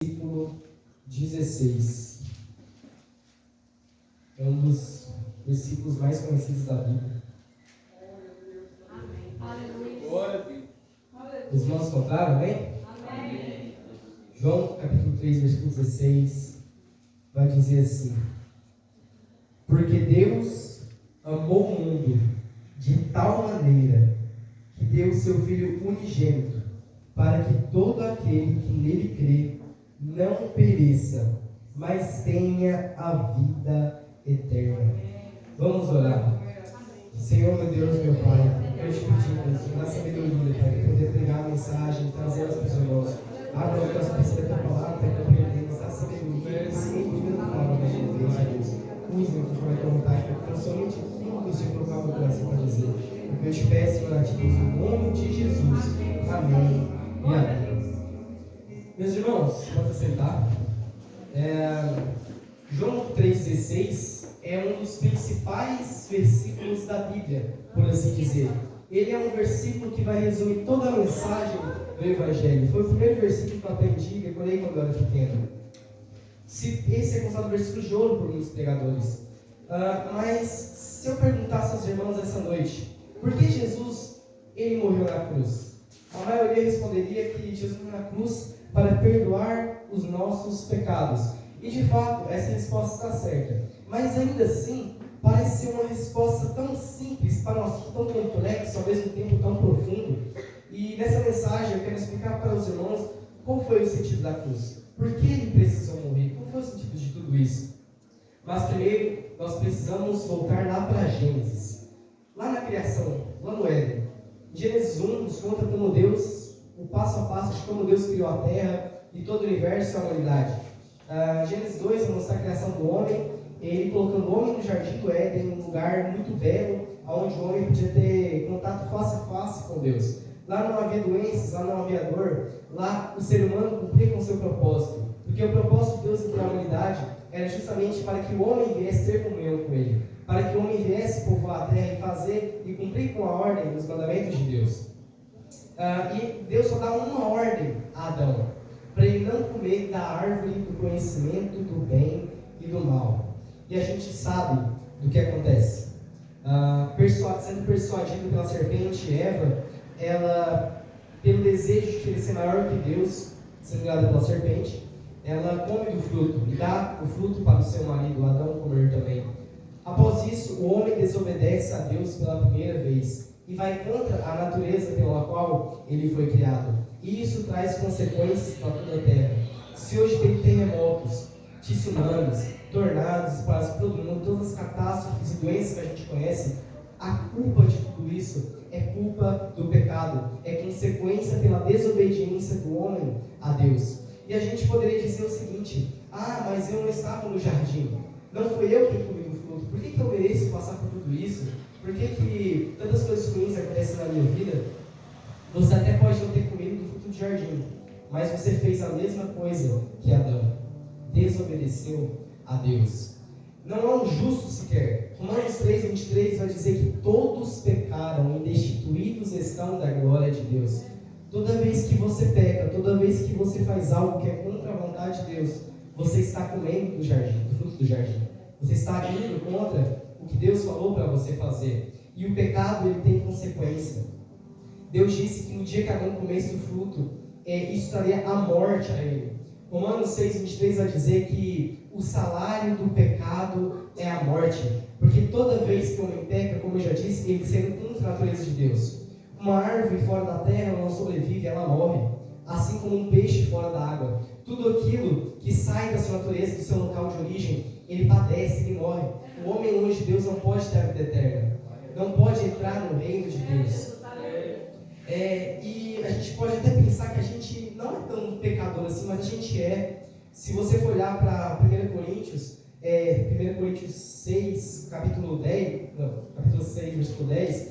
Versículo 16. É um dos versículos mais conhecidos da Bíblia. Os irmãos encontraram, amém? Amém. João capítulo 3, versículo 16 vai dizer assim: porque Deus amou o mundo de tal maneira que deu o seu Filho unigênito, para que todo aquele que nele crê não pereça, mas tenha a vida eterna. Vamos orar. Senhor, meu Deus, meu Pai, eu te pedi, na sabedoria, Pai, para poder pregar a mensagem, trazer as pessoas irmãos. Abra o nosso princípio da tua palavra, Pai, para perdermos a sabedoria, ensine a palavra da Jesus, Deus. Use-me conforme a tua vontade, para que somente aquilo que o Senhor colocar no coração para dizer. O que eu te peço, Senhor, a ti, Deus, em nome de Jesus. Amém e amém. Meus irmãos, pode sentar. João 3,16 é um dos principais versículos da Bíblia, por assim dizer. Ele é um versículo que vai resumir toda a mensagem do Evangelho. Foi o primeiro versículo que eu aprendi, decorei quando eu era pequeno. Esse é considerado versículo de ouro por muitos pregadores. Mas se eu perguntasse aos irmãos essa noite, por que Jesus ele morreu na cruz? A maioria responderia que Jesus morreu na cruz para perdoar os nossos pecados. E de fato, essa resposta está certa. Mas ainda assim, parece ser uma resposta tão simples para um assunto tão complexo, ao mesmo tempo tão profundo. E nessa mensagem eu quero explicar para os irmãos qual foi o sentido da cruz. Por que ele precisou morrer? Qual foi o sentido de tudo isso? Mas primeiro, nós precisamos voltar lá para Gênesis. Lá na criação, lá no Éden. Gênesis 1 nos conta como Deus, o passo a passo de como Deus criou a terra e todo o universo e a humanidade. Gênesis 2 vai mostrar a criação do homem, ele colocando o homem no jardim do Éden, um lugar muito belo, onde o homem podia ter contato face a face com Deus. Lá não havia doenças, lá não havia dor, lá o ser humano cumpria com o seu propósito, porque o propósito de Deus em criar a humanidade era justamente para que o homem viesse ter comunhão com ele, para que o homem viesse povoar a terra e fazer e cumprir com a ordem dos mandamentos de Deus. E Deus só dá uma ordem a Adão, para ele não comer da árvore do conhecimento do bem e do mal. E a gente sabe do que acontece. Sendo persuadido pela serpente, Eva, ela, pelo desejo de querer ser maior que Deus, sendo enganada pela serpente, ela come do fruto e dá o fruto para o seu marido, Adão, comer também. Após isso, o homem desobedece a Deus pela primeira vez e vai contra a natureza pela qual ele foi criado. E isso traz consequências para toda a terra. Se hoje tem terremotos, tsunamis, tornados, para todo mundo, todas as catástrofes e doenças que a gente conhece, a culpa de tudo isso é culpa do pecado, é consequência pela desobediência do homem a Deus. E a gente poderia dizer o seguinte: mas eu não estava no jardim, não foi eu quem comi do fruto, por que eu mereço passar por tudo isso? Por que tantas coisas ruins acontecem na minha vida? Você até pode não ter comido do fruto do jardim, mas você fez a mesma coisa que Adão, desobedeceu a Deus. Não há um justo sequer. Romanos 3:23 vai dizer que todos pecaram e destituídos estão da glória de Deus. Toda vez que você peca, toda vez que você faz algo que é contra a vontade de Deus, você está comendo do fruto do jardim. Você está indo contra o que Deus falou para você fazer. E o pecado, ele tem consequência. Deus disse que no dia que Adão comesse o fruto, isso traria a morte a ele. Romanos 6:23 vai dizer que o salário do pecado é a morte. Porque toda vez que o homem peca, como eu já disse, ele sendo contra a natureza de Deus. Uma árvore fora da terra não sobrevive, ela morre. Assim como um peixe fora da água. Tudo aquilo que sai da sua natureza, do seu local de origem, ele padece, ele morre. O homem longe de Deus não pode ter a vida eterna. Não pode entrar no reino de Deus. E a gente pode até pensar que a gente não é tão pecador assim, mas a gente é. Se você for olhar para 1 Coríntios 6, capítulo 6, versículo 10,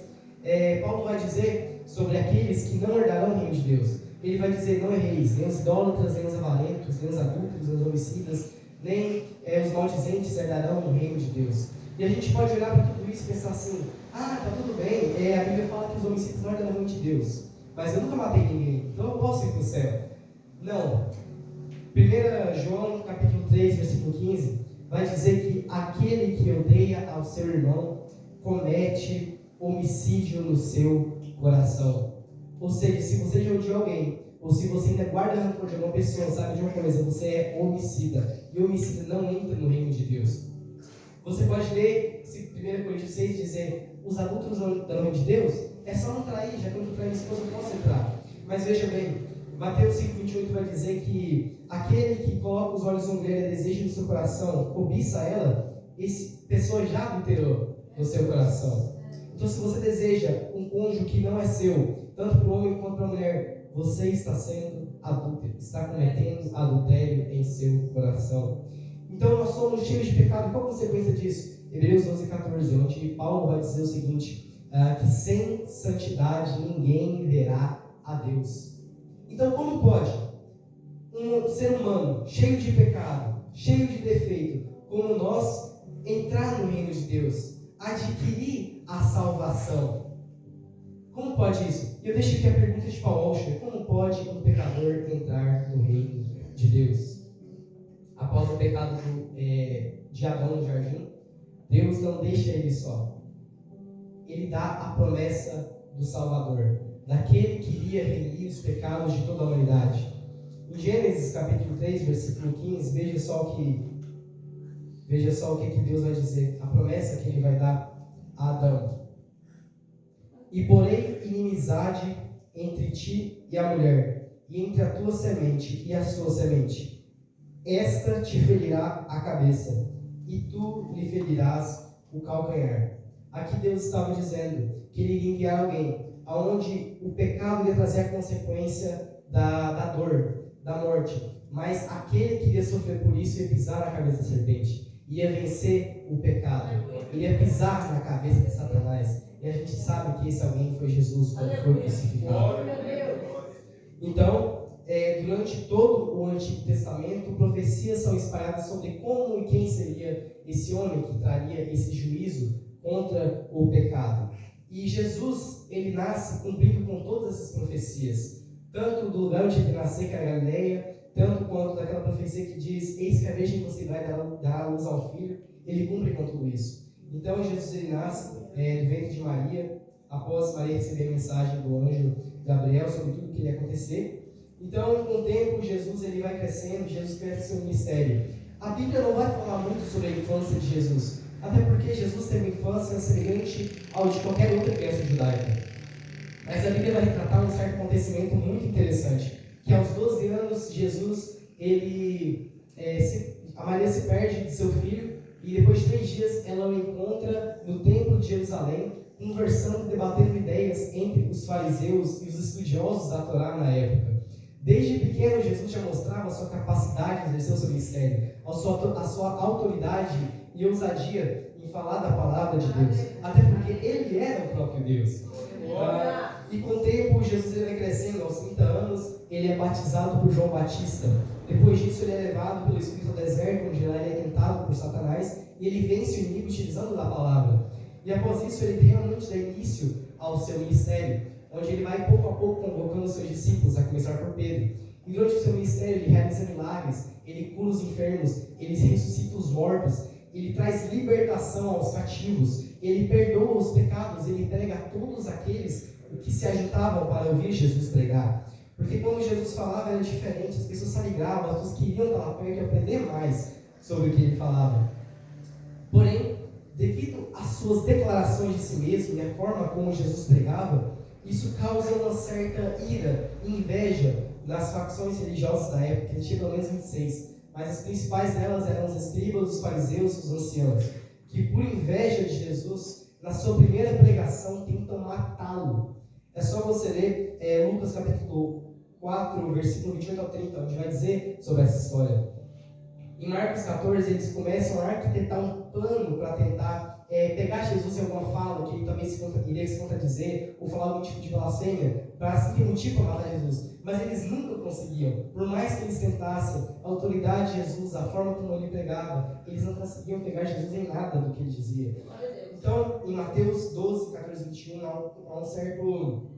Paulo vai dizer sobre aqueles que não herdarão o reino de Deus. Ele vai dizer: não erreis, nem os idólatras, nem os avarentos, nem os adúlteros, nem os homicidas, nem os maldizentes herdarão o reino de Deus. E a gente pode olhar para tudo isso e pensar assim: tá tudo bem, a Bíblia fala que os homicidas não herdam o reino de Deus, mas eu nunca matei ninguém, então eu posso ir para o céu. Não. 1 João capítulo 3, versículo 15, vai dizer que aquele que odeia ao seu irmão comete homicídio no seu coração. Ou seja, se você já odiou alguém, ou se você ainda guarda rancor de alguma pessoa, sabe de uma coisa, você é homicida. E homicida não entra no reino de Deus. Você pode ler 1 Coríntios 6 dizer, os adultos não entram no reino de Deus? É só não trair, já que eu não traí minha esposa, eu posso entrar. Mas veja bem, Mateus 5,28 vai dizer que aquele que coloca os olhos na mulher e deseja no seu coração, cobiça ela, essa pessoa já adulterou no seu coração. Então, se você deseja um cônjuge que não é seu, tanto para o homem quanto para a mulher, você está sendo adúltero, está cometendo adultério em seu coração. Então, nós somos cheios de pecado. Qual a consequência disso? Hebreus 12,14, onde Paulo vai dizer o seguinte, que sem santidade ninguém verá a Deus. Então, como pode um ser humano cheio de pecado, cheio de defeito, como nós, entrar no reino de Deus, adquirir a salvação? Como pode isso? E eu deixo aqui a pergunta de Paul Washer: como pode um pecador entrar no reino de Deus? Após o pecado de Adão no jardim, Deus não deixa ele só. Ele dá a promessa do Salvador, daquele que iria remir os pecados de toda a humanidade. Em Gênesis capítulo 3, versículo 15, veja só o que Deus vai dizer, a promessa que ele vai dar a Adão. E porém inimizade entre ti e a mulher, e entre a tua semente e a sua semente. Esta te ferirá a cabeça, e tu lhe ferirás o calcanhar. Aqui Deus estava dizendo que ele iria enviar alguém, aonde o pecado ia trazer a consequência da dor, da morte. Mas aquele que iria sofrer por isso ia pisar na cabeça da serpente, ia vencer o pecado, iria pisar na cabeça de Satanás. E a gente sabe que esse alguém foi Jesus quando foi crucificado. Então, durante todo o Antigo Testamento, profecias são espalhadas sobre como e quem seria esse homem que traria esse juízo contra o pecado. E Jesus, ele nasce cumprindo com todas essas profecias, tanto do lugar onde ele nasceu, que era a Galileia, tanto quanto daquela profecia que diz: eis que a virgem você vai dar a luz ao filho. Ele cumpre com tudo isso. Então Jesus, ele nasce do ventre de Maria, após Maria receber a mensagem do anjo Gabriel sobre tudo o que ia acontecer. Então, com o tempo, Jesus, ele vai crescendo, Jesus cresce seu ministério. A Bíblia não vai falar muito sobre a infância de Jesus, até porque Jesus teve infância semelhante ao de qualquer outra criança judaica. Mas a Bíblia vai retratar um certo acontecimento muito interessante, que aos 12 anos, Jesus, a Maria se perde de seu filho, e depois de 3 dias ela o encontra no templo de Jerusalém, conversando, debatendo ideias entre os fariseus e os estudiosos da Torá na época. Desde pequeno, Jesus já mostrava a sua capacidade de exercer o seu ministério, a sua autoridade e ousadia em falar da palavra de Deus, até porque ele era o próprio Deus. E com o tempo, Jesus vai crescendo. Aos 30 anos, ele é batizado por João Batista. Depois disso, ele é levado pelo Espírito ao deserto, onde ele é tentado por Satanás, e ele vence o inimigo utilizando da palavra. E após isso, ele realmente dá início ao seu ministério, onde ele vai pouco a pouco convocando os seus discípulos, a começar por Pedro. E durante o seu ministério, ele realiza milagres, ele cura os enfermos, ele ressuscita os mortos, ele traz libertação aos cativos, ele perdoa os pecados, ele prega a todos aqueles que se agitavam para ouvir Jesus pregar. Porque quando Jesus falava era diferente, as pessoas se alegravam, as pessoas queriam estar lá perto e aprender mais sobre o que ele falava. Porém, devido às suas declarações de si mesmo e a forma como Jesus pregava, isso causa uma certa ira e inveja nas facções religiosas da época, que tinha pelo menos 26. Mas as principais delas eram os escribas, os fariseus e os anciãos, que por inveja de Jesus, na sua primeira pregação, tentam matá-lo. É só você ler Lucas capítulo 4, versículo 28 ao 30, onde vai dizer sobre essa história. Em Marcos 14, eles começam a arquitetar um plano para tentar pegar Jesus em alguma fala, que ele também iria se contradizer, ou falar algum tipo de blasfêmia, para assim ter motivo para matar Jesus. Mas eles nunca conseguiam. Por mais que eles tentassem, a autoridade de Jesus, a forma como ele pregava, eles não conseguiam pegar Jesus em nada do que ele dizia. Então, em Mateus 12, 14, 21, há um certo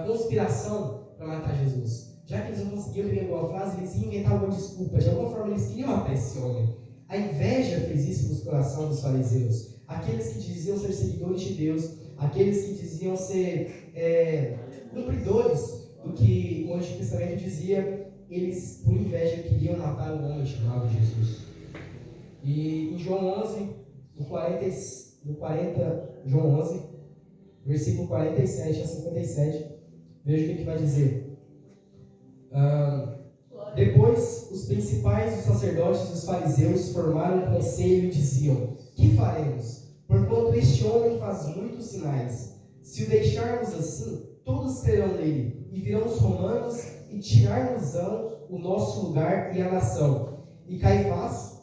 conspiração para matar Jesus. já que eles não conseguiam ter alguma frase, eles iam inventar alguma desculpa. De alguma forma, eles queriam matar esse homem. A inveja fez isso nos corações dos fariseus. Aqueles que diziam ser seguidores de Deus, aqueles que diziam ser cumpridores do que o Antigo Testamento dizia, eles, por inveja, queriam matar um homem chamado Jesus. E em João 11, João 11, versículo 47 a 57, veja o que vai dizer. Depois, os principais dos sacerdotes e os fariseus formaram um conselho e diziam: que faremos? Porquanto este homem faz muitos sinais. Se o deixarmos assim, todos crerão nele, e virão os romanos e tirar-nos-ão o nosso lugar e a nação. E Caifás,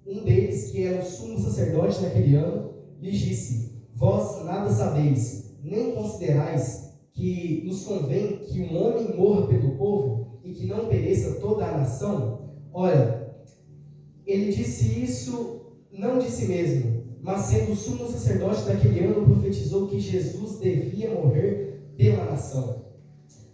um deles, que era o sumo sacerdote naquele ano, lhes disse: vós nada sabeis, nem considerais que nos convém que um homem morra pelo povo e que não pereça toda a nação? Ora, ele disse isso não de si mesmo, mas sendo o sumo sacerdote daquele ano, profetizou que Jesus devia morrer pela nação.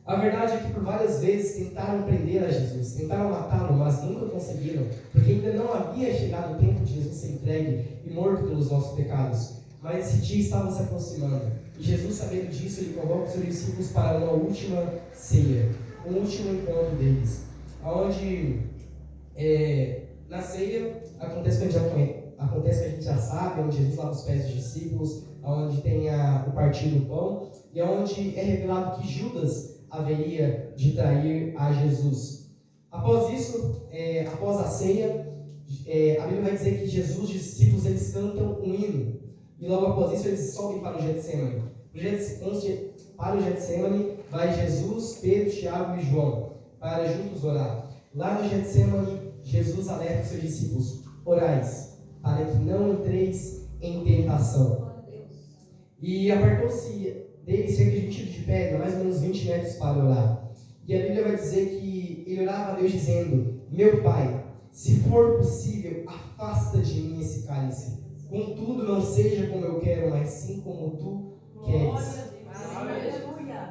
A verdade é que por várias vezes tentaram prender a Jesus, tentaram matá-lo, mas nunca conseguiram, porque ainda não havia chegado o tempo de Jesus ser entregue e morto pelos nossos pecados. Mas esse dia estava se aproximando, e Jesus, sabendo disso, ele convoca os seus discípulos para uma última ceia, um último encontro deles, onde na ceia acontece que a gente já sabe, onde Jesus lava os pés dos discípulos, onde tem o partir do pão, e onde é revelado que Judas haveria de trair a Jesus. Após isso, após a ceia, a Bíblia vai dizer que Jesus e os discípulos eles cantam um hino, e logo após isso eles sobem para o Getsemane. Para o Getsemane vai Jesus, Pedro, Tiago e João, para juntos orar. Lá no Getsemane, Jesus alerta os seus discípulos: orais, para que não entreis em tentação. E apartou-se dele cerca de 20 de pedra, mais ou menos 20 metros para orar. E a Bíblia vai dizer que ele orava a Deus dizendo: meu Pai, se for possível, afasta de mim esse cálice. Contudo, não seja como eu quero, mas sim como tu queres.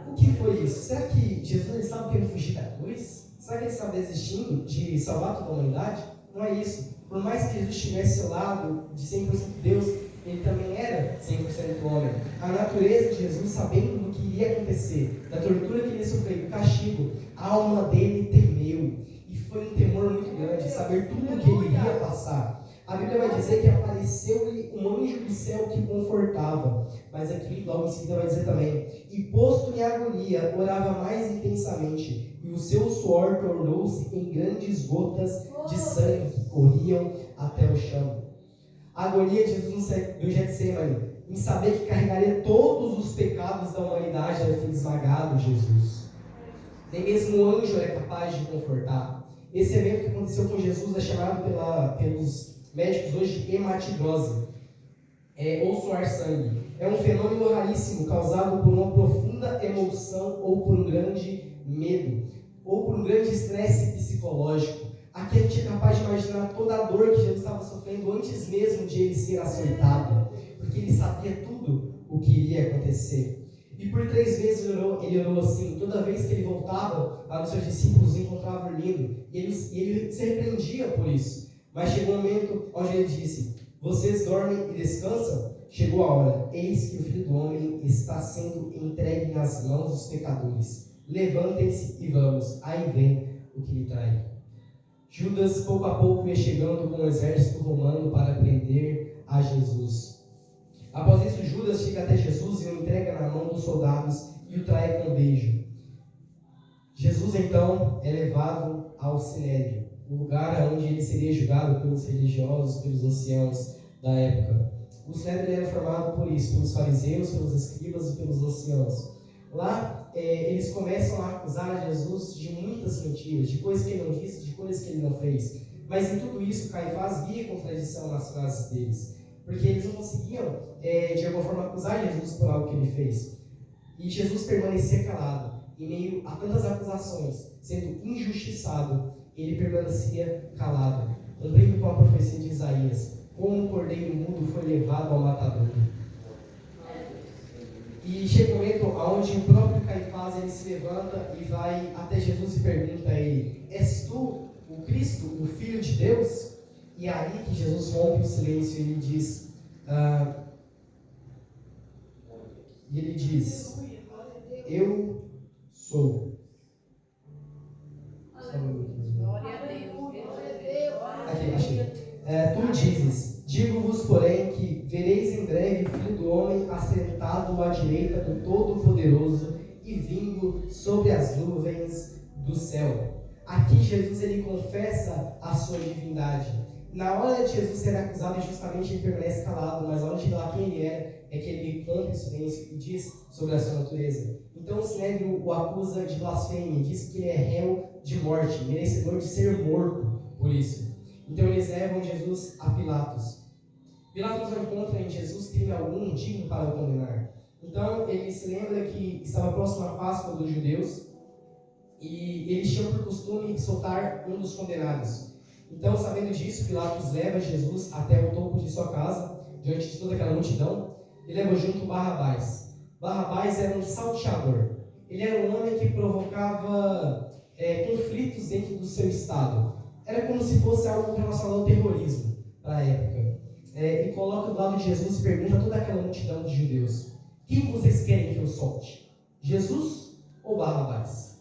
O que foi isso? Será que Jesus ele estava querendo fugir da cruz? Será que ele estava desistindo de salvar toda a humanidade? Não é isso. Por mais que Jesus estivesse ao lado de 100% Deus, ele também era 100% homem. A natureza de Jesus, sabendo do que iria acontecer, da tortura que ele ia sofrer, do castigo, a alma dele temeu. E foi um temor muito grande, saber tudo o que ele iria passar. A Bíblia vai dizer que apareceu-lhe um anjo do céu que confortava. Mas aqui logo em seguida vai dizer também: e posto em agonia, orava mais intensamente, e o seu suor tornou-se em grandes gotas de sangue que corriam até o chão. A agonia de Jesus no Getsemane, em saber que carregaria todos os pecados da humanidade ao ter esmagado Jesus. Nem mesmo o anjo é capaz de confortar. Esse evento que aconteceu com Jesus é chamado pelos médicos hoje de hematidose, ou suar sangue. É um fenômeno raríssimo causado por uma profunda emoção ou por um grande medo, ou por um grande estresse psicológico. Aqui a gente é capaz de imaginar toda a dor que Jesus estava sofrendo antes mesmo de ele ser açoitado, porque ele sabia tudo o que iria acontecer. E por 3 vezes ele orou assim. Toda vez que ele voltava para os seus discípulos, os encontrava dormindo, e ele se repreendia por isso. Mas chegou um momento onde ele disse: vocês dormem e descansam? Chegou a hora, eis que o Filho do Homem está sendo entregue nas mãos dos pecadores. Levantem-se e vamos. Aí vem o que lhe trai. Judas, pouco a pouco, ia chegando com o exército romano para prender a Jesus. Após isso, Judas chega até Jesus e o entrega na mão dos soldados e o trai com um beijo. Jesus, então, é levado ao Sinédrio, o lugar onde ele seria julgado pelos religiosos, pelos anciãos da época. O Sinédrio era formado por isso, pelos fariseus, pelos escribas e pelos anciãos. Lá, eles começam a acusar Jesus de muitas mentiras, de coisas que ele não disse, de coisas que ele não fez. Mas em tudo isso, Caifás via contradição nas frases deles, porque eles não conseguiam, de alguma forma, acusar Jesus por algo que ele fez. E Jesus permanecia calado, em meio a tantas acusações, sendo injustiçado, ele permanecia calado, cumprindo com a profecia de Isaías: como um cordeiro mudo foi levado ao matador. E E chega um momento onde o próprio Caifás ele se levanta e vai até Jesus e pergunta a ele: és tu o Cristo, o Filho de Deus? E é aí que Jesus rompe o silêncio e ele diz: eu sou. Glória a Deus. Aqui, achei. Tu dizes: digo-vos, porém, que vereis em breve o Filho do Homem assentado à direita do Todo-Poderoso e vindo sobre as nuvens do céu. Aqui Jesus ele confessa a sua divindade. Na hora de Jesus ser acusado, justamente ele permanece calado, mas a hora de falar quem ele é que ele rompe o silêncio e diz sobre a sua natureza. Então o Sinédrio o acusa de blasfêmia, diz que ele é réu de morte, merecedor de ser morto por isso. Então eles levam Jesus a Pilatos. Pilatos não encontra em Jesus crime algum digno para o condenar. Então ele se lembra que estava próximo à Páscoa dos judeus e eles tinham por costume soltar um dos condenados. Então, sabendo disso, Pilatos leva Jesus até o topo de sua casa, diante de toda aquela multidão, e leva junto Barrabás. Barrabás era um salteador. Ele era um homem que provocava conflitos dentro do seu estado. Era como se fosse algo relacionado ao terrorismo para a época. E coloca do lado de Jesus e pergunta a toda aquela multidão de judeus: quem vocês querem que eu solte? Jesus ou Barrabás?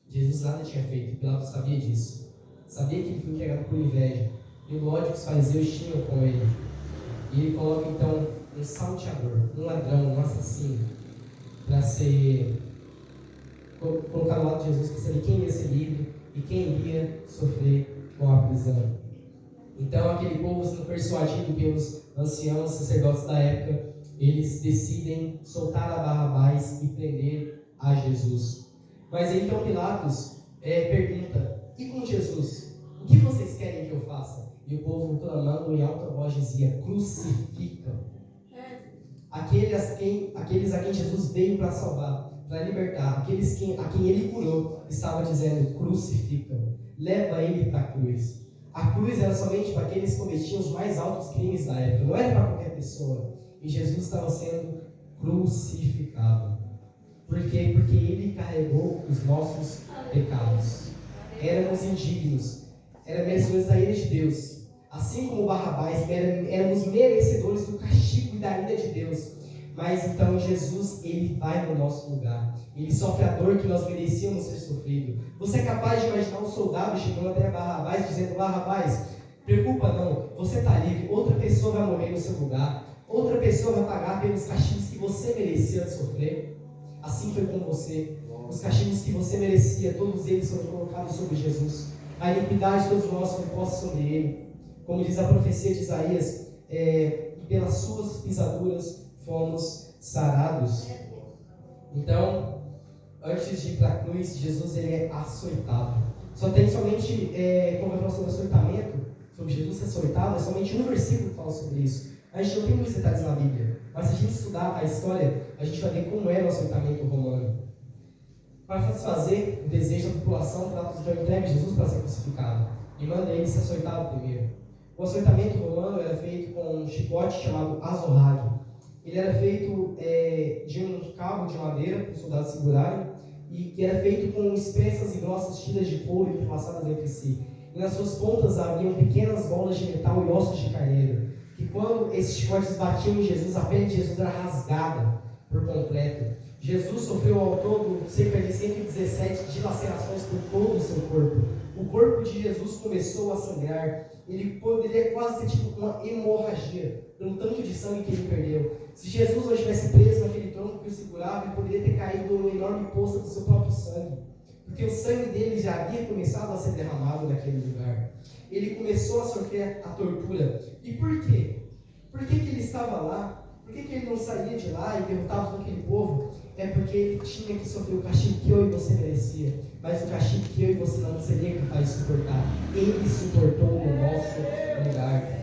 Jesus nada tinha feito, Pilatos sabia disso. Sabia que ele foi entregado por inveja e o ódio que os fariseus tinham com ele. E ele coloca então um salteador, um ladrão, um assassino, para ser colocado ao lado de Jesus, para saber quem ia ser livre e quem iria sofrer com a prisão. Então aquele povo, sendo persuadido pelos anciãos sacerdotes da época, eles decidem soltar a Barrabás e prender a Jesus. Mas então Pilatos pergunta: e com Jesus? O que vocês querem que eu faça? E o povo, clamando em alta voz, dizia: crucificam. Aqueles a quem Jesus veio para salvar, para libertar, a quem ele curou, estava dizendo: crucificam. Leva ele para a cruz. A cruz era somente para aqueles que cometiam os mais altos crimes da época, não era para qualquer pessoa. E Jesus estava sendo crucificado. Por quê? Porque ele carregou os nossos pecados. Éramos indignos, éramos merecedores da ira de Deus. Assim como Barrabás, éramos merecedores do castigo e da ira de Deus. Mas então Jesus, ele vai no nosso lugar. Ele sofre a dor que nós merecíamos ser sofrido. Você é capaz de imaginar um soldado chegando até Barrabás dizendo: Barrabás, preocupa não, você está livre, outra pessoa vai morrer no seu lugar, outra pessoa vai pagar pelos castigos que você merecia sofrer. Assim foi com você. Os castigos que você merecia, todos eles foram colocados sobre Jesus. A iniquidade de todos nós foi posta sobre ele. Como diz a profecia de Isaías, e pelas suas pisaduras fomos sarados. Então, antes de ir para a cruz, Jesus ele é açoitado. Só tem somente, quando vai falar sobre açoitamento, sobre Jesus ser açoitado, é somente um versículo que fala sobre isso. A gente não tem muitos detalhes na Bíblia, mas se a gente estudar a história, a gente vai ver como era o açoitamento romano. Para satisfazer o desejo da população, Pilatos então entrega Jesus para ser crucificado e manda ele se açoitar primeiro. O açoitamento romano era feito com um chicote chamado azorrague. Ele era feito de um cabo de madeira para os soldados segurarem e que era feito com espessas e grossas tiras de couro entrelaçadas entre si. E nas suas pontas haviam pequenas bolas de metal e ossos de carneiro, que quando esses chicotes batiam em Jesus, a pele de Jesus era rasgada por completo. Jesus sofreu ao todo cerca de 117 dilacerações por todo o seu corpo. O corpo de Jesus começou a sangrar. Ele poderia quase ter tido uma hemorragia pelo tanto de sangue que ele perdeu. Se Jesus não estivesse preso naquele tronco que o segurava, ele poderia ter caído numa enorme poça do seu próprio sangue, porque o sangue dele já havia começado a ser derramado naquele lugar. Ele começou a sofrer a tortura. E por quê? Por que ele estava lá? Por que ele não saía de lá e derrotava todo aquele povo? É porque ele tinha que sofrer o castigo que eu e você merecia, mas o castigo que eu e você não seria capaz de suportar. Ele suportou no nosso lugar.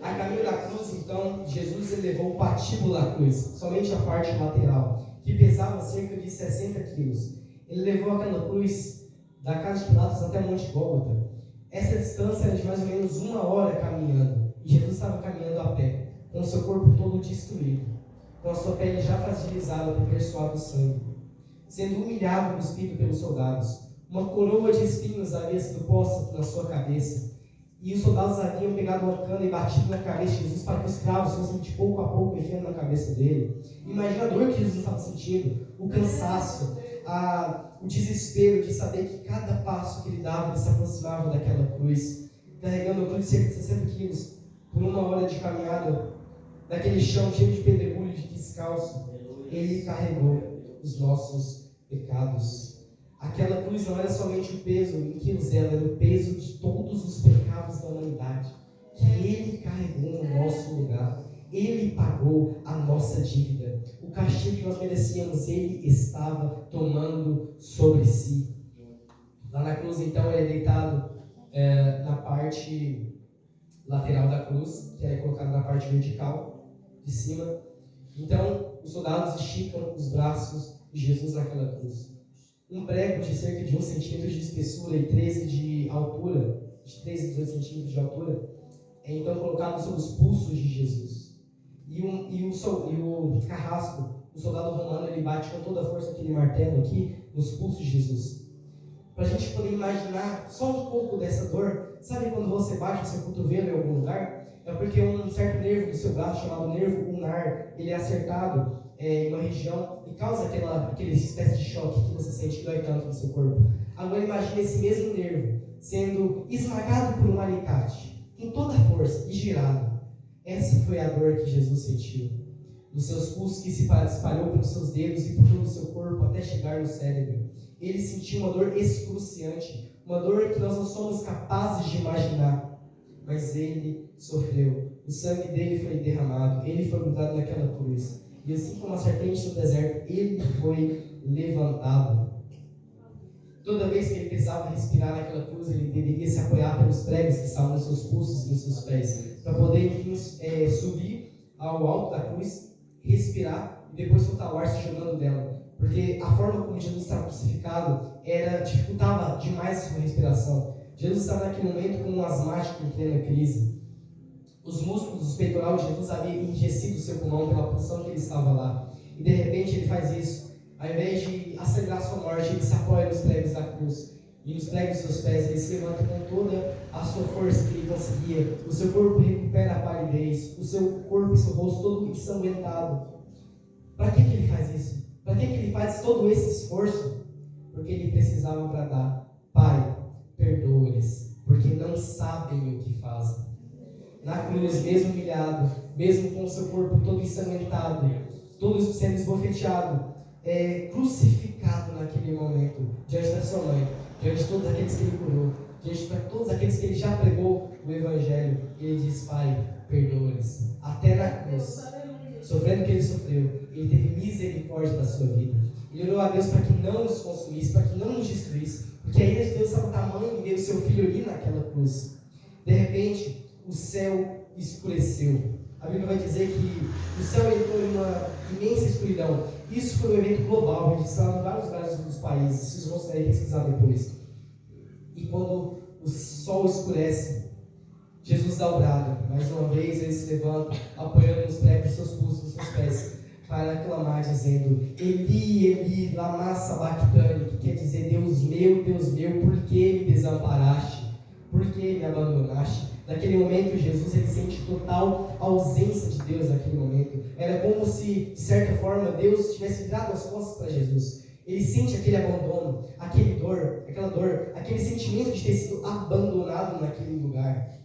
A caminho da cruz, então, Jesus elevou o patíbulo da cruz, somente a parte lateral, que pesava cerca de 60 quilos. Ele levou aquela cruz da casa de Pilatos até Monte Gólgota. Essa distância era de mais ou menos 1 hora caminhando, e Jesus estava caminhando a pé, com o seu corpo todo destruído. com a sua pele já fragilizada por ter suado sangue, sendo humilhado e cuspido pelos soldados. Uma coroa de espinhos havia sido posta na sua cabeça, e os soldados haviam pegado uma cana e batido na cabeça de Jesus para que os cravos fossem de pouco a pouco enfiando na cabeça dele. Imagina a dor que Jesus estava sentindo, o cansaço, o desespero de saber que cada passo que ele dava, ele se aproximava daquela cruz, carregando a cruz de cerca de 60 quilos, por uma hora de caminhada, naquele chão cheio de pedregulho, de descalço. Ele carregou os nossos pecados. Aquela cruz não era somente o peso em quilos dela, era o peso de todos os pecados da humanidade, que ele carregou no nosso lugar. Ele pagou a nossa dívida. O castigo que nós merecíamos, ele estava tomando sobre si. Lá na cruz, então, ele é deitado na parte lateral da cruz, que é colocado na parte vertical de cima. Então, os soldados esticam os braços de Jesus naquela cruz. Um prego de cerca de 1 centímetro de espessura e 13 de altura, de 13 a 18 centímetros de altura, é então colocado sobre os pulsos de Jesus. E o carrasco, o soldado romano, ele bate com toda a força aquele martelo aqui nos pulsos de Jesus. Para a gente poder imaginar só um pouco dessa dor, sabe quando você bate o seu cotovelo em algum lugar? É porque um certo nervo do seu braço, chamado nervo ulnar, ele é acertado em uma região e causa aquele espécie de choque que você sente que dói tanto no seu corpo. Agora imagine esse mesmo nervo sendo esmagado por um alicate, com toda a força e girado. Essa foi a dor que Jesus sentiu. Nos seus pulsos, que se espalhou pelos seus dedos e por todo o seu corpo até chegar no cérebro. Ele sentiu uma dor excruciante, uma dor que nós não somos capazes de imaginar. Mas ele sofreu. O sangue dele foi derramado, ele foi grudado naquela cruz. E assim como a serpente no deserto, ele foi levantado. Toda vez que ele precisava respirar naquela cruz, ele deveria se apoiar pelos pregos que estavam nos seus pulsos e nos seus pés, para poder, enfim, subir ao alto da cruz, respirar e depois soltar o ar se jogando dela. Porque a forma como Jesus estava crucificado dificultava demais a sua respiração. Jesus estava naquele momento como um asmático em plena crise. Os músculos dos peitorais de Jesus haviam enrijecido o seu pulmão pela posição que ele estava lá. E de repente ele faz isso. Ao invés de acelerar sua morte, ele se apoia nos pregos da cruz. E nos pregos dos seus pés, ele se levanta com toda a sua força que ele conseguia. O seu corpo recupera a palidez. O seu corpo e seu rosto todo ensanguentado. Para que ele faz isso? Para que ele faz todo esse esforço? Porque ele precisava bradar: Pai, perdoa-lhes, porque não sabem o que fazem. Na cruz, mesmo humilhado, mesmo com o seu corpo todo ensanguentado, todo sendo esbofeteado, crucificado naquele momento, diante da sua mãe, diante de todos aqueles que ele curou, diante de todos aqueles que ele já pregou o Evangelho, ele diz: Pai, perdoa-lhes. Até na cruz, sofrendo o que ele sofreu, ele teve misericórdia da sua vida. Ele orou a Deus para que não nos consumisse, para que não nos destruísse, porque a ira de Deus estava tamanho e deu o seu filho ali naquela cruz. De repente, o céu escureceu. A Bíblia vai dizer que o céu entrou em uma imensa escuridão. Isso foi um evento global, registrado em vários lugares dos países. Vocês vão conseguir pesquisar depois. E quando o sol escurece, Jesus dá o brado. Mais uma vez ele se levanta, apoiando nos pregos, seus pulsos, nos seus pés, para clamar, dizendo: Eli, Eli, lama sabachthani, que quer dizer: Deus meu, por que me desamparaste? Por que me abandonaste? Naquele momento, Jesus ele sente total ausência de Deus naquele momento. Era como se, de certa forma, Deus tivesse virado as costas para Jesus. Ele sente aquele abandono, aquela dor, aquele sentimento de ter sido abandonado naquele lugar.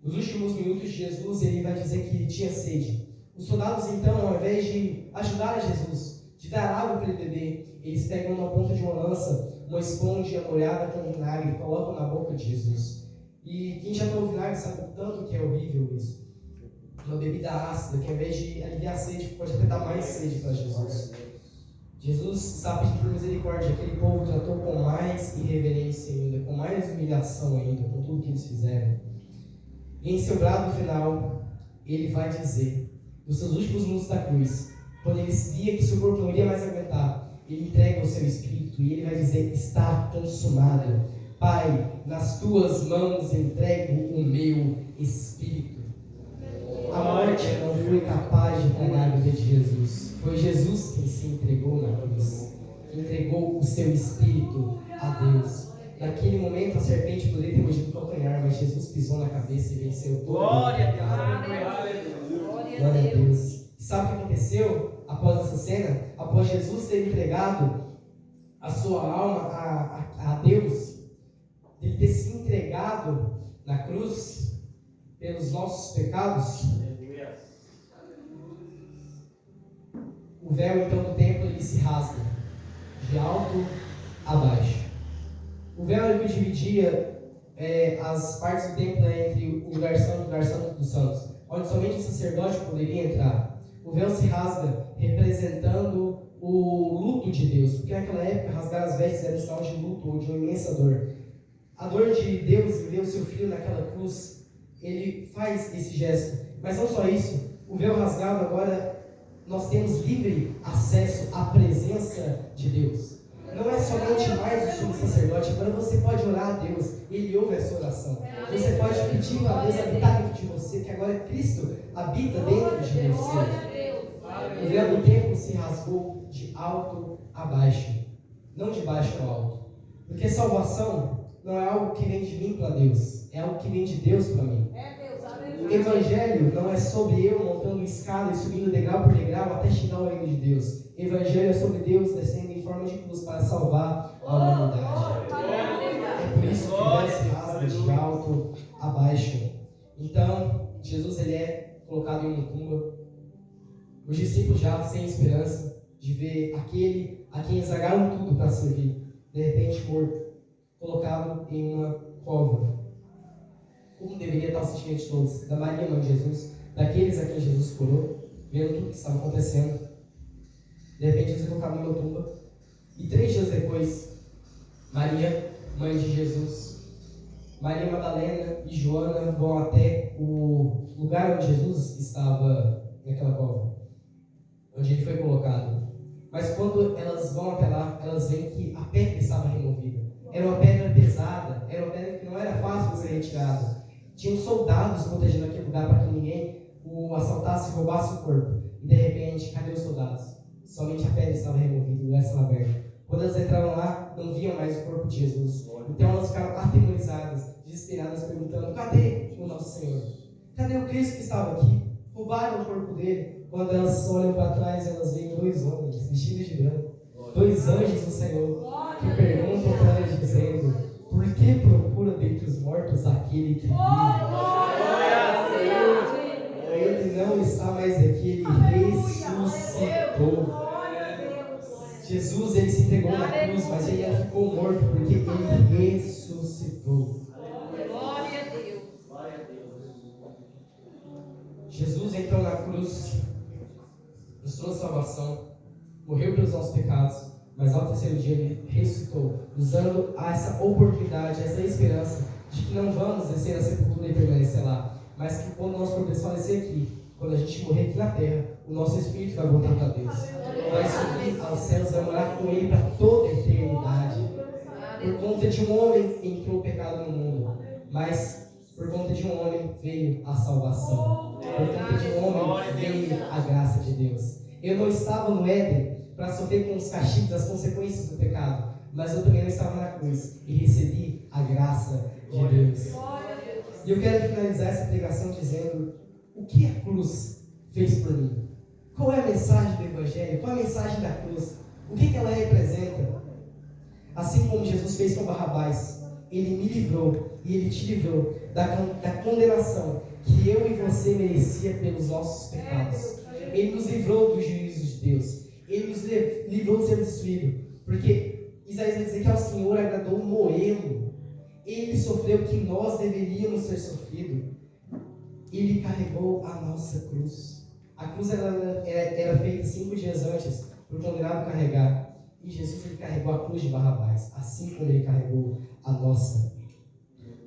Nos últimos minutos de Jesus, ele vai dizer que ele tinha sede. Os soldados, então, ao invés de ajudar Jesus, de dar água para ele beber, eles pegam uma ponta de uma lança, uma esponja molhada com vinagre e colocam na boca de Jesus. E quem já tomou vinagre sabe o tanto que é horrível isso. Uma bebida ácida que, ao invés de aliviar a sede, pode até dar mais sede para Jesus. Jesus está pedindo por misericórdia. Aquele povo tratou com mais irreverência ainda, com mais humilhação ainda, com tudo que eles fizeram. E em seu brado final, ele vai dizer, nos seus últimos minutos da cruz, quando ele via que seu corpo não iria mais aguentar, ele entrega o seu espírito e ele vai dizer: está consumado. Pai, nas tuas mãos entrego o meu espírito. A morte não foi capaz de tragar a vida de Jesus. Foi Jesus quem se entregou na cruz, entregou o seu espírito a Deus. Naquele momento a serpente poderia ter mordido o calcanhar, mas Jesus pisou na cabeça e venceu todo. Glória a Deus. Glória a Deus. Sabe o que aconteceu após essa cena? Após Jesus ter entregado a sua alma a Deus, ele ter se entregado na cruz pelos nossos pecados, o véu então do templo ele se rasga de alto a baixo. O véu ele dividia as partes do templo entre o lugar santo e o lugar santo dos santos, onde somente o sacerdote poderia entrar. O véu se rasga representando o luto de Deus, porque naquela época rasgar as vestes era um sinal de luto ou de uma imensa dor. A dor de Deus em ver o seu filho naquela cruz, ele faz esse gesto. Mas não só isso, o véu rasgado agora nós temos livre acesso à presença de Deus. Não é somente mais o sumo sacerdote, agora você pode orar a Deus, Ele ouve a sua oração. Você pode pedir para Deus habitar dentro de você, que agora Cristo habita dentro de você. O véu do templo se rasgou de alto a baixo, não de baixo a alto. Porque salvação não é algo que vem de mim para Deus, é algo que vem de Deus para mim. O Evangelho não é sobre eu montando escada e subindo degrau por degrau até chegar ao reino de Deus. O Evangelho é sobre Deus descendo em forma de cruz para salvar a humanidade. É por isso que o véu se rasga de alto a baixo. Então, Jesus ele é colocado em uma tumba. Os discípulos já sem esperança de ver aquele a quem eles largaram tudo para servir, de repente morto, colocado em uma cova. Como deveria estar o sentimento de todos, da Maria, mãe de Jesus, daqueles a quem Jesus curou, vendo tudo que estava acontecendo. De repente, Jesus é colocado numa tumba. E 3 dias depois, Maria, mãe de Jesus, Maria Madalena e Joana vão até o lugar onde Jesus estava naquela cova, onde ele foi colocado. Mas quando elas vão até lá, elas veem que a pedra estava removida. Era uma pedra pesada, era uma pedra que não era fácil de ser retirada. Tinham soldados protegendo aquele lugar para que ninguém o assaltasse e roubasse o corpo. E de repente, cadê os soldados? Somente a pedra estava removida, o lugar estava aberto. Quando elas entraram lá, não viam mais o corpo de Jesus. Então elas ficaram atemorizadas, desesperadas, perguntando: cadê o nosso Senhor? Cadê o Cristo que estava aqui? Roubaram o corpo dele. Quando elas olham para trás, elas veem 2 homens vestidos de branco, 2 anjos do Senhor, que perguntam para elas dizendo: por que procura dentre os mortos aquele que vive? Ele não está mais aqui, ele ressuscitou. Jesus ele se entregou na cruz, mas ele não ficou morto porque ele ressuscitou. Glória a Deus. Jesus entrou na cruz, nos trouxe salvação, morreu pelos nossos pecados, mas ao 3º dia ele ressuscitou, usando essa oportunidade, essa esperança de que não vamos descer a sepultura e permanecer lá, mas que quando nós podemos falecer aqui, quando a gente morrer aqui na terra, o nosso espírito vai voltar para Deus, vai subir aos céus, vai morar com ele para toda a eternidade. Por conta de um homem entrou o pecado no mundo, mas por conta de um homem veio a salvação. Por conta de um homem veio a graça de Deus. Eu não estava no Éden para sofrer com os castigos, as consequências do pecado, mas eu também não estava na cruz e recebi a graça de Deus. E eu quero finalizar essa pregação dizendo: o que a cruz fez por mim? Qual é a mensagem do Evangelho? Qual é a mensagem da cruz? O que ela representa? Assim como Jesus fez com Barrabás, ele me livrou e ele te livrou da condenação que eu e você merecia pelos nossos pecados. Ele nos livrou do juízo de Deus. Ele nos livrou de ser destruído. Porque Isaías vai dizer que ao Senhor agradou moê-lo. Ele sofreu o que nós deveríamos ter sofrido. Ele carregou a nossa cruz. A cruz era feita 5 dias antes para o condenado carregar. E Jesus ele carregou a cruz de Barrabás, assim como ele carregou a nossa.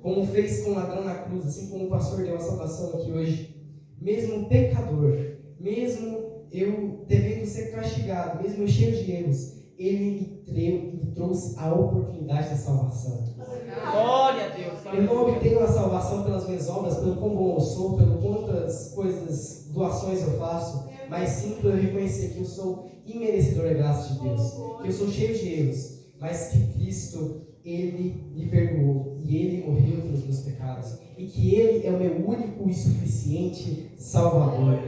Como fez com o ladrão na cruz, assim como o pastor deu a salvação aqui hoje. Mesmo pecador, mesmo eu devendo ser castigado, mesmo eu cheio de erros, ele me trouxe a oportunidade da salvação. Glória a Deus. Eu não obtenho a salvação salvação pelas minhas obras, pelo quão bom eu sou, pelo quantas coisas, doações eu faço, mas sim por eu reconhecer que eu sou imerecedor da graça de Deus, que eu sou cheio de erros, mas que Cristo, Ele me perdoou e Ele morreu pelos meus pecados, e que Ele é o meu único e suficiente Salvador.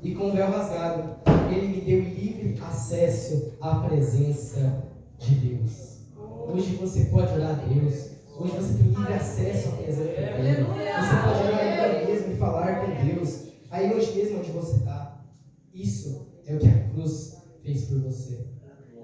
E com o véu rasgado, Ele me deu livre acesso à presença de Deus. Hoje você pode orar a Deus. Hoje você tem livre acesso à presença dele. Você pode orar aí mesmo e falar com Deus. Aí hoje mesmo onde você está. Isso é o que a cruz fez por você.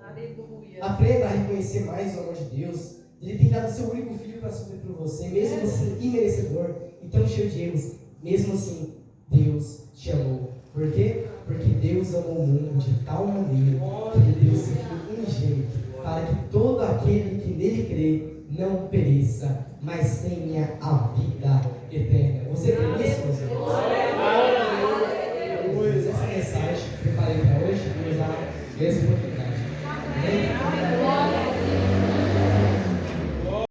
Aleluia. Aprenda a reconhecer mais o amor de Deus. Ele tem dado o seu único filho para sofrer por você, mesmo assim imerecedor e tão cheio de erros. Mesmo assim, Deus te amou. Por quê? Porque Deus amou o mundo de tal maneira que Ele deu o seu Filho unigênito, para que todo aquele que nele crê não pereça, mas tenha a vida eterna. Você tem isso, meus irmãos? Essa mensagem que eu preparei para hoje, eu já essa oportunidade. Amém?